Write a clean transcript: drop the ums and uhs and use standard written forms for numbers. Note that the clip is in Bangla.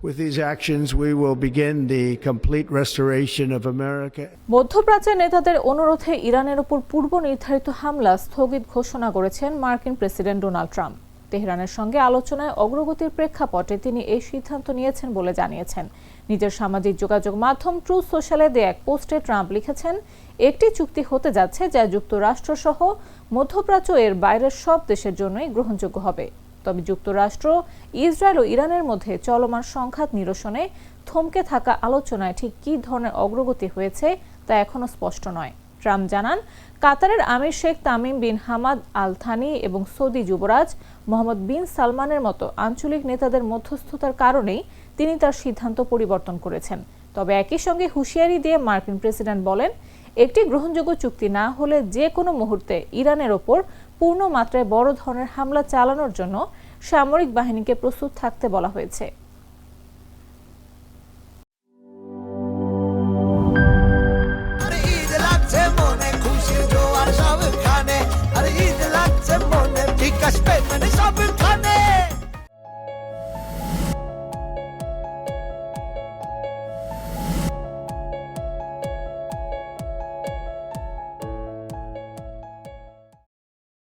With these actions, we will begin the complete restoration of America. মধ্যপ্রাচ্যের নেতাদের অনুরোধে ইরানের উপর পূর্ব নির্ধারিত হামলা স্থগিত ঘোষণা করেছেন মার্কিন প্রেসিডেন্ট ডোনাল্ড ট্রাম্প। তেহরানের সঙ্গে আলোচনায় অগ্রগতির প্রেক্ষাপটে তিনি এই সিদ্ধান্ত নিয়েছেন বলে জানিয়েছেন। নিজের সামাজিক যোগাযোগ মাধ্যম ট্রুথ সোশ্যালে দেয়া এক পোস্টে ট্রাম্প লিখেছেন, একটি চুক্তি হতে যাচ্ছে যা যুক্তরাষ্ট্র সহ মধ্যপ্রাচ্য এর বাইরের সব দেশের জন্যই গ্রহণযোগ্য হবে। তবে যুক্তরাষ্ট্র, ইসরায়েল ও ইরানের মধ্যে চলমান সংঘাত নিরসনে থমকে থাকা আলোচনায় ঠিক কী ধরনের অগ্রগতি হয়েছে তা এখনো স্পষ্ট নয়। ট্রাম্প জানান, কাতারের আমির শেখ Tamim bin Hamad Al Thani এবং সৌদি যুবরাজ মোহাম্মদ বিন সালমানের মতো আঞ্চলিক নেতাদের মধ্যস্থতার কারণেই তিনি তার সিদ্ধান্ত পরিবর্তন করেছেন। তবে একই সঙ্গে হুঁশিয়ারি দিয়ে মার্কিন প্রেসিডেন্ট বলেন, একটি গ্রহণযোগ্য চুক্তি না হলে যে কোনো মুহূর্তে ইরানের ওপর পূর্ণ মাত্রায় বড় ধরনের হামলা চালানোর জন্য সামরিক বাহিনীকে প্রস্তুত থাকতে বলা হয়েছে। খুশির জোয়ার সব খানে, আর ঈদ লাগছে মনে, বিকাশ পেমেন্ট সব